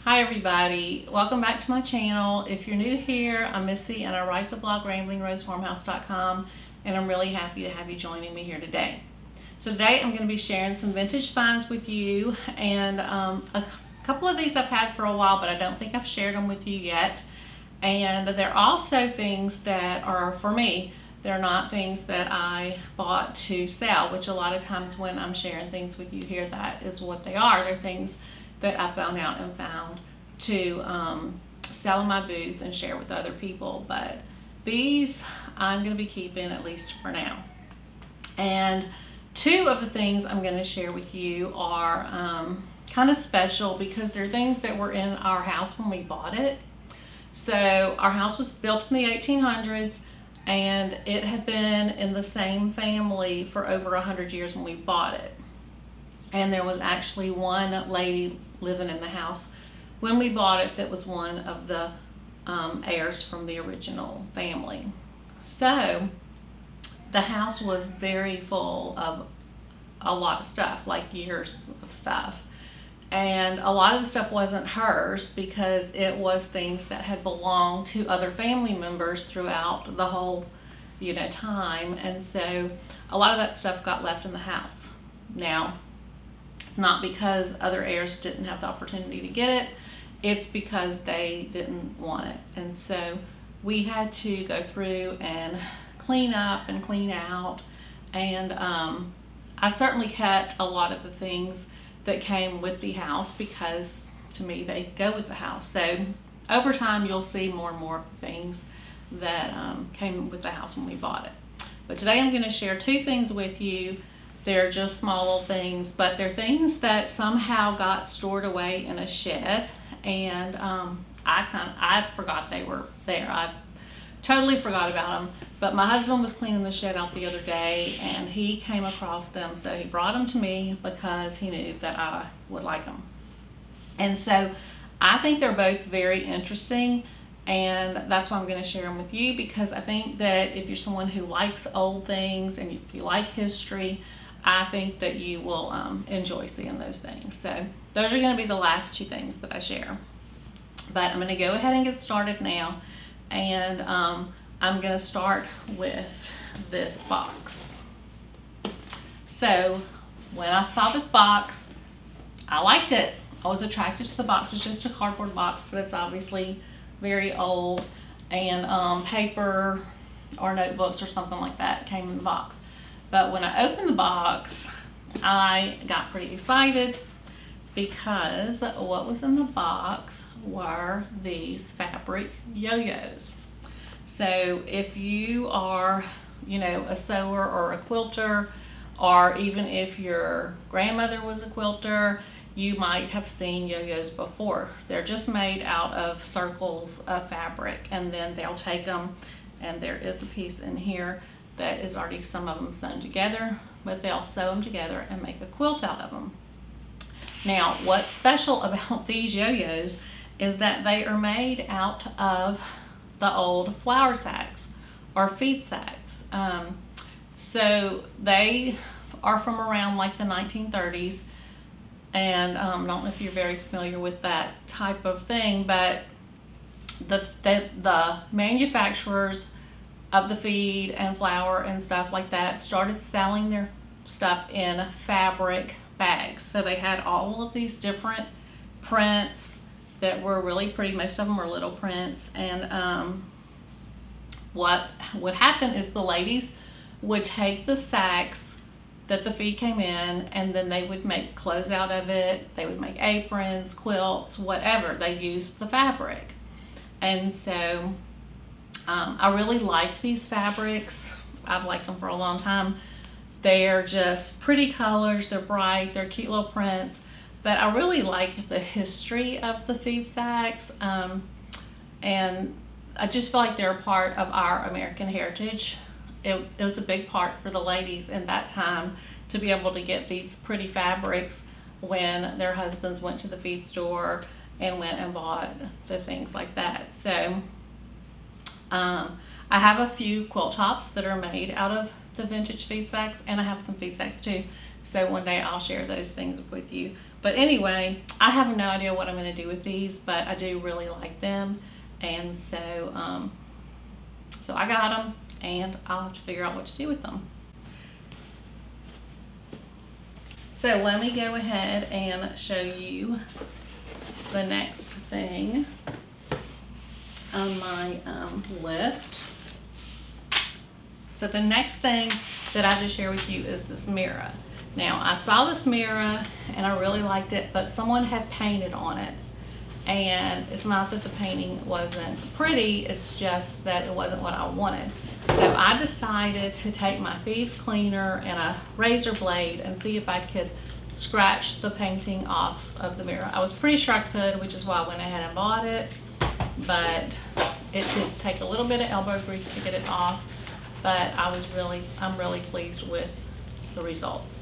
Hi everybody, welcome back to my channel. If you're new here, I'm Missy and I write the blog ramblingrosefarmhouse.com, and I'm really happy to have you joining me here today. So today I'm going to be sharing some vintage finds with you, and a couple of these I've had for a while, but I don't think I've shared them with you yet. And they're also things that are for me. They're not things that I bought to sell, which a lot of times when I'm sharing things with you here, that is what they are. They're things that I've gone out and found to sell in my booth and share with other people. But these I'm going to be keeping, at least for now. And two of the things I'm going to share with you are kind of special because they're things that were in our house when we bought it. So our house was built in the 1800s, and it had been in the same family for over 100 years when we bought it. And there was actually one lady living in the house when we bought it that was one of the heirs from the original family. So the house was very full of a lot of stuff, like years of stuff. And a lot of the stuff wasn't hers because it was things that had belonged to other family members throughout the whole, time. And so a lot of that stuff got left in the house. Now, it's not because other heirs didn't have the opportunity to get it. It's because they didn't want it. And so we had to go through and clean up and clean out. And I certainly kept a lot of the things that came with the house because to me they go with the house. So over time you'll see more and more things that came with the house when we bought it. But today I'm going to share two things with you. They're just small little things, but they're things that somehow got stored away in a shed, and I forgot they were there. I totally forgot about them. But my husband was cleaning the shed out the other day, and he came across them, so he brought them to me because he knew that I would like them. And so I think they're both very interesting, and that's why I'm going to share them with you, because I think that if you're someone who likes old things and if you like history, I think that you will enjoy seeing those things. So those are going to be the last two things that I share. But I'm going to go ahead and get started now. And I'm going to start with this box. So when I saw this box, I liked it. I was attracted to the box. It's just a cardboard box, but it's obviously very old. And paper or notebooks or something like that came in the box. But when I opened the box, I got pretty excited because what was in the box were these fabric yo-yos. So if you are, a sewer or a quilter, or even if your grandmother was a quilter, you might have seen yo-yos before. They're just made out of circles of fabric, and then they'll take them, and there is a piece in here that is already some of them sewn together, but they'll sew them together and make a quilt out of them. Now, what's special about these yo-yos is that they are made out of the old flour sacks or feed sacks. So they are from around like the 1930s, and I don't know if you're very familiar with that type of thing, but the manufacturers of the feed and flour and stuff like that started selling their stuff in fabric bags. So they had all of these different prints that were really pretty. Most of them were little prints, and what would happen is the ladies would take the sacks that the feed came in, and then they would make clothes out of it. They would make aprons, quilts, whatever. They used the fabric. And so I really like these fabrics. I've liked them for a long time. They're just pretty colors. They're bright. They're cute little prints. But I really like the history of the feed sacks. And I just feel like they're a part of our American heritage. It was a big part for the ladies in that time to be able to get these pretty fabrics when their husbands went to the feed store and went and bought the things like that. So I have a few quilt tops that are made out of the vintage feed sacks, and I have some feed sacks too. So one day I'll share those things with you. But anyway, I have no idea what I'm going to do with these, but I do really like them. And so, so I got them, and I'll have to figure out what to do with them. So let me go ahead and show you the next thing on my list. So the next thing that I have to share with you is this mirror. Now, I saw this mirror and I really liked it, but someone had painted on it. And it's not that the painting wasn't pretty, it's just that it wasn't what I wanted. So I decided to take my thieves cleaner and a razor blade and see if I could scratch the painting off of the mirror. I was pretty sure I could, which is why I went ahead and bought it, but it did take a little bit of elbow grease to get it off, but I'm really pleased with the results.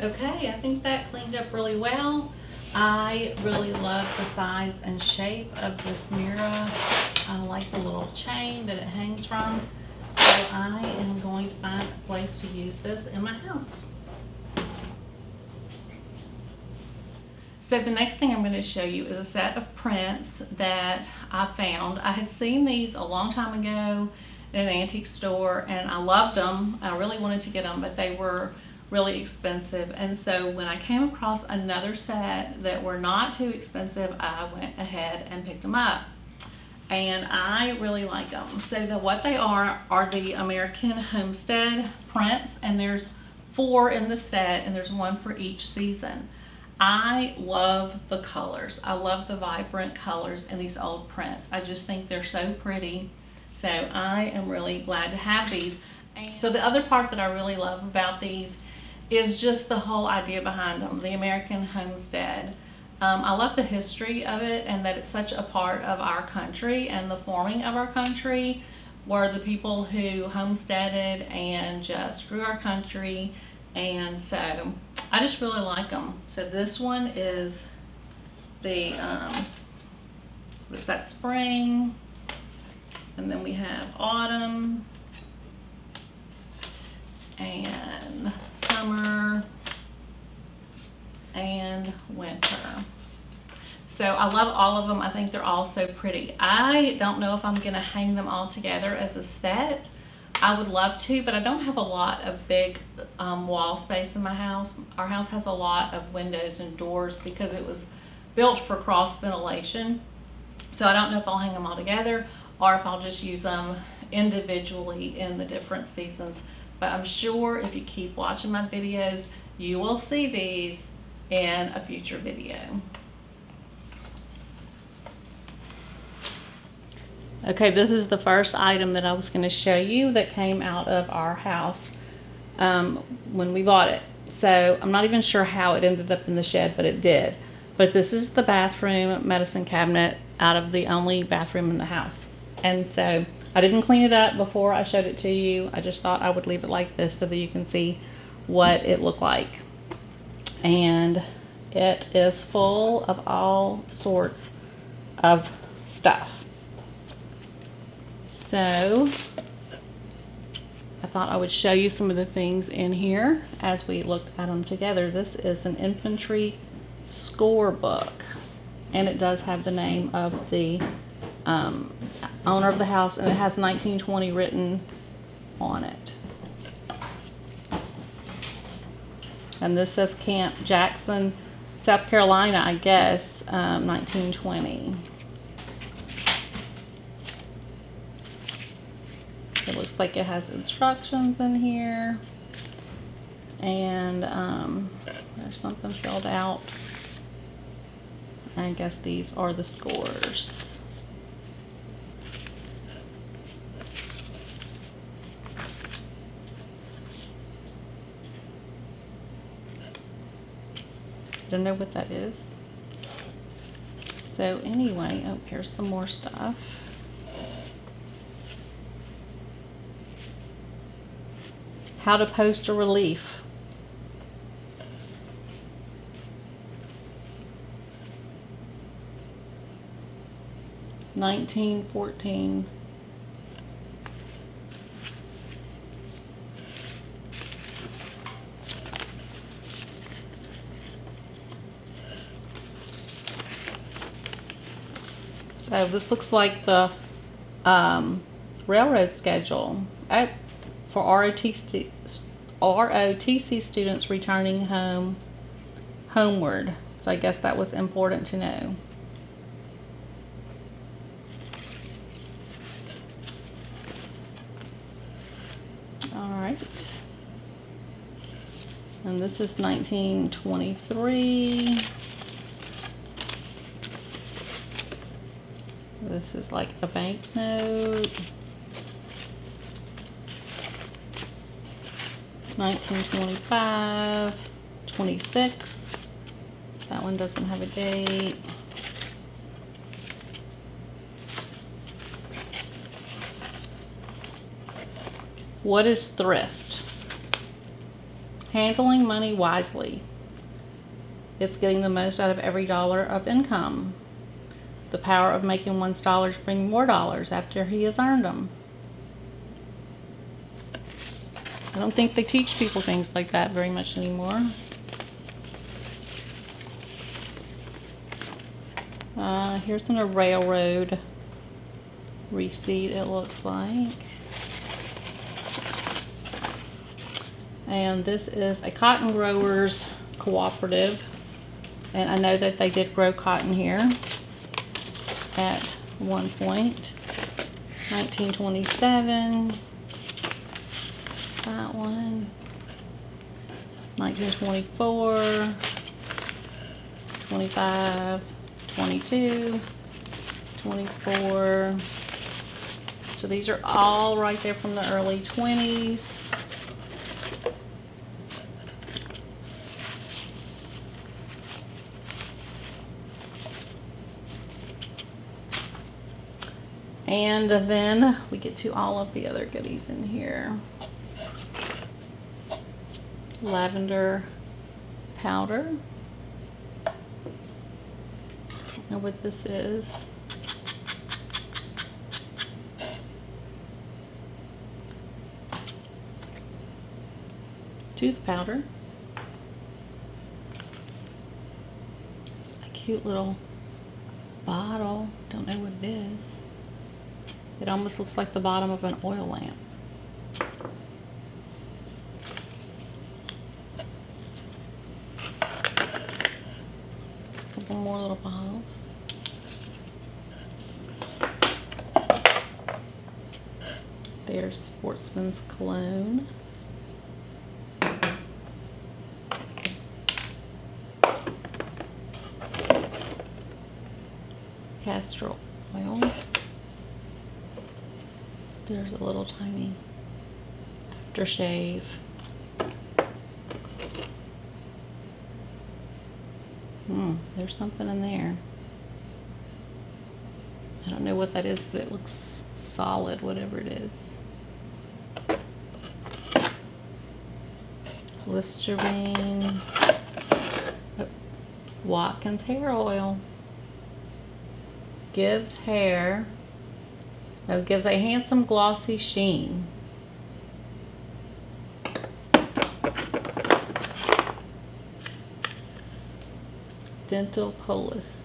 Okay, I think that cleaned up really well. I really love the size and shape of this mirror. I like the little chain that it hangs from. So I am going to find a place to use this in my house. So the next thing I'm going to show you is a set of prints that I found. I had seen these a long time ago in an antique store and I loved them. I really wanted to get them, but they were really expensive. And so when I came across another set that were not too expensive, I went ahead and picked them up. And I really like them. So what they are the American Homestead prints, and there's 4 in the set, and there's 1 for each season. I love the colors. I love the vibrant colors in these old prints. I just think they're so pretty. So I am really glad to have these. So the other part that I really love about these is just the whole idea behind them, the American Homestead. I love the history of it and that it's such a part of our country and the forming of our country, were the people who homesteaded and just grew our country. And so I just really like them. So this one is the, what's that, spring, and then we have autumn, and summer, and winter. So I love all of them. I think they're all so pretty. I don't know if I'm gonna hang them all together as a set. I would love to, but I don't have a lot of big wall space in my house. Our house has a lot of windows and doors because it was built for cross ventilation. So I don't know if I'll hang them all together or if I'll just use them individually in the different seasons. But I'm sure if you keep watching my videos, you will see these in a future video. Okay, this is the first item that I was going to show you that came out of our house when we bought it. So I'm not even sure how it ended up in the shed, but it did. But this is the bathroom medicine cabinet out of the only bathroom in the house. And so I didn't clean it up before I showed it to you. I just thought I would leave it like this so that you can see what it looked like. And it is full of all sorts of stuff. So I thought I would show you some of the things in here as we looked at them together. This is an infantry score book, and it does have the name of the owner of the house, and it has 1920 written on it. And this says Camp Jackson South Carolina, I guess, 1920. It looks like it has instructions in here. And there's something filled out. I guess these are the scores. Don't know what that is. So anyway, oh, here's some more stuff. How to post a relief. $19.14. So this looks like the railroad schedule for ROTC students returning homeward. So I guess that was important to know. All right. And this is 1923. This is like the banknote. 1925, 26. That one doesn't have a date. What is thrift? Handling money wisely. It's getting the most out of every dollar of income. The power of making one's dollars bring more dollars after he has earned them. I don't think they teach people things like that very much anymore. Here's a railroad receipt, it looks like. And this is a cotton growers cooperative. And I know that they did grow cotton here at one point. 1927. That one. 1924. 25. 22. 24. So these are all right there from the early 20s. And then we get to all of the other goodies in here. Lavender powder. Don't know what this is. Tooth powder. It's a cute little bottle. Don't know what it is. It almost looks like the bottom of an oil lamp. There's a couple more little bottles. There's Sportsman's Cologne. Castor oil. There's a little tiny aftershave. There's something in there. I don't know what that is, but it looks solid, whatever it is. Listerine. Watkins hair oil. Gives a handsome glossy sheen. Dental Polis.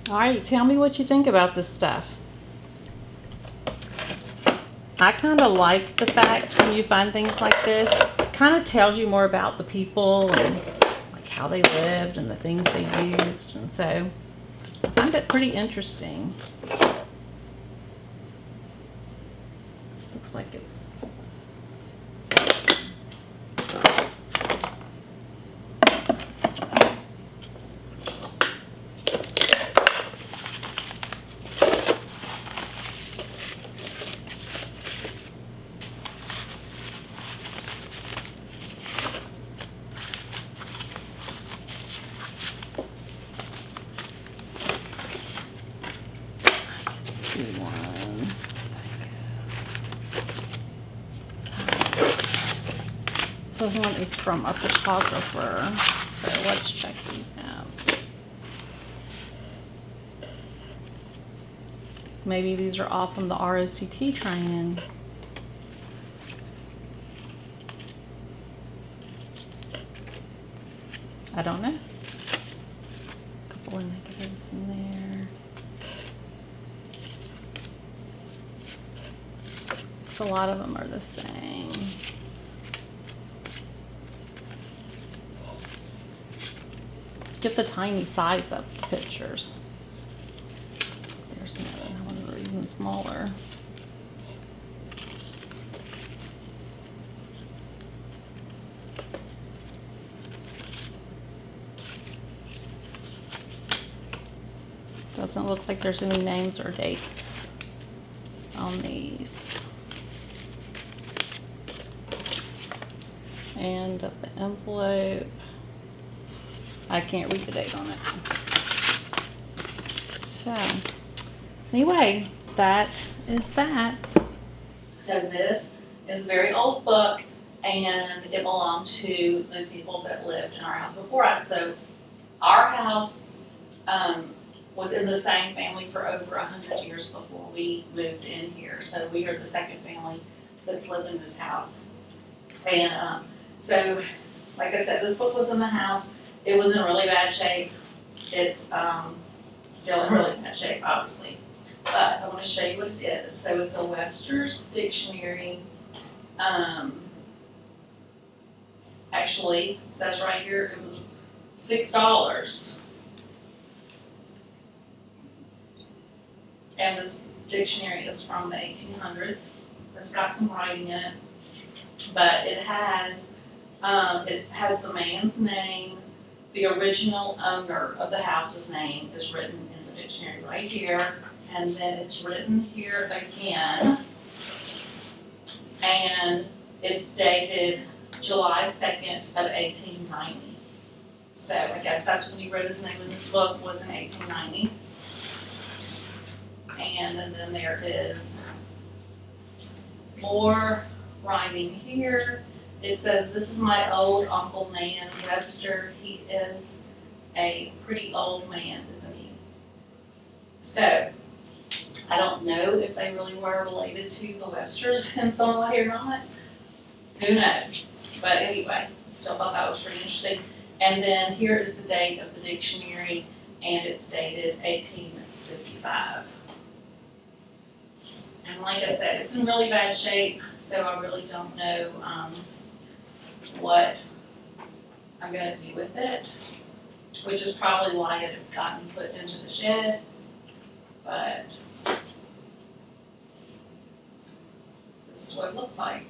All right, tell me what you think about this stuff. I kind of like the fact when you find things like this, it kind of tells you more about the people and like how they lived and the things they used. And so I find it pretty interesting. This looks like it's one. So one is from a photographer. So let's check these out. Maybe these are all from the ROCT training. I don't know. A couple of negatives in there. So a lot of them are the same. Get the tiny size of the pictures. There's another one that are even smaller. Doesn't look like there's any names or dates on these. And the envelope, I can't read the date on it. So, anyway, that is that. So this is a very old book, and it belonged to the people that lived in our house before us. So our house was in the same family for over 100 years before we moved in here. So we are the second family that's lived in this house. And so, like I said, this book was in the house. It was in really bad shape. It's still in really bad shape, obviously. But I want to show you what it is. So it's a Webster's dictionary. Actually, it says right here it was $6. And this dictionary is from the 1800s. It's got some writing in it, but it has the man's name. The original owner of the house's name is written in the dictionary right here, and then it's written here again, and it's dated July 2nd of 1890. So I guess that's when he wrote his name in this book, was in 1890. And then there is more writing here. It says, "This is my old Uncle Nan Webster. He is a pretty old man, isn't he?" So I don't know if they really were related to the Websters in some way or not. Who knows? But anyway, still thought that was pretty interesting. And then here is the date of the dictionary, and it's dated 1855. And like I said, it's in really bad shape, so I really don't know what I'm going to do with it, which is probably why it had gotten put into the shed. But this is what it looks like.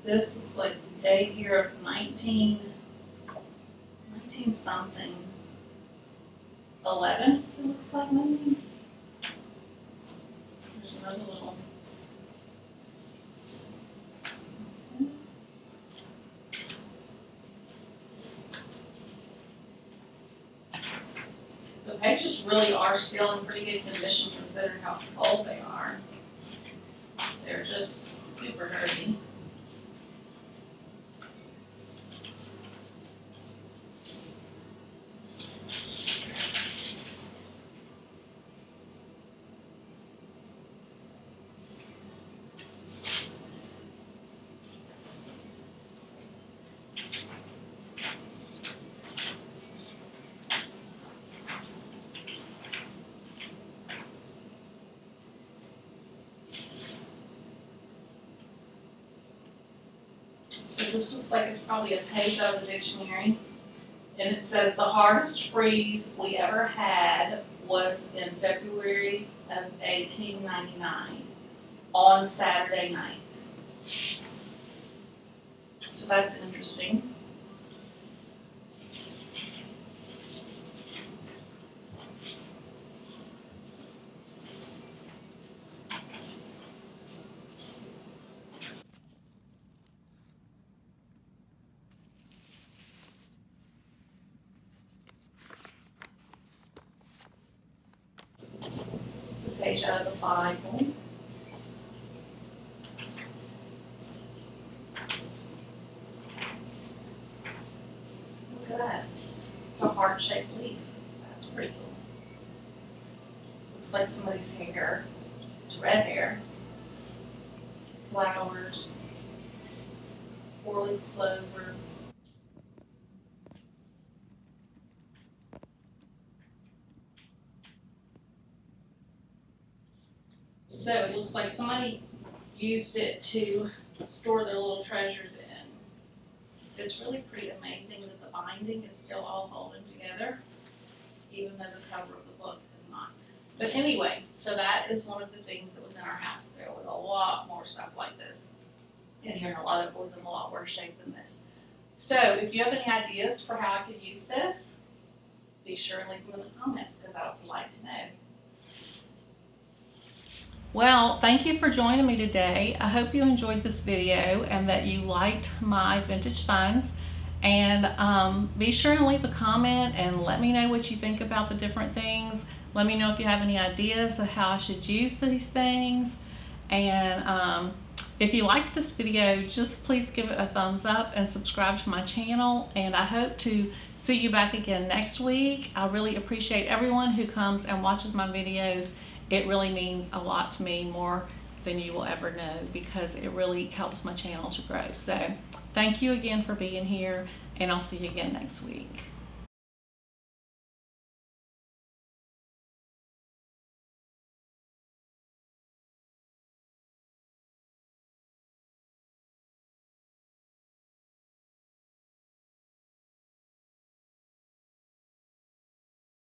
This looks like the date here of 19 something, 11, it looks like maybe. There's another little. The pages really are still in pretty good condition considering how old they are. They're just super dirty. So this looks like it's probably a page out of the dictionary. And it says the hardest freeze we ever had was in February of 1899 on Saturday night. So that's interesting. Page out of the Bible. Look at that. It's a heart-shaped leaf. That's pretty cool. Looks like somebody's hair. It's red hair. Flowers. Four-leaf clover. So it looks like somebody used it to store their little treasures in. It's really pretty amazing that the binding is still all holding together, even though the cover of the book is not. But anyway, so that is one of the things that was in our house. There was a lot more stuff like this in here, and a lot of it was in a lot worse shape than this. So if you have any ideas for how I could use this, be sure and leave them in the comments because I would like to know. Well, thank you for joining me today. I hope you enjoyed this video and that you liked my vintage finds. And be sure and leave a comment and let me know what you think about the different things. Let me know if you have any ideas of how I should use these things. And if you liked this video, just please give it a thumbs up and subscribe to my channel. And I hope to see you back again next week. I really appreciate everyone who comes and watches my videos. It really means a lot to me, more than you will ever know, because it really helps my channel to grow. So thank you again for being here, and I'll see you again next week.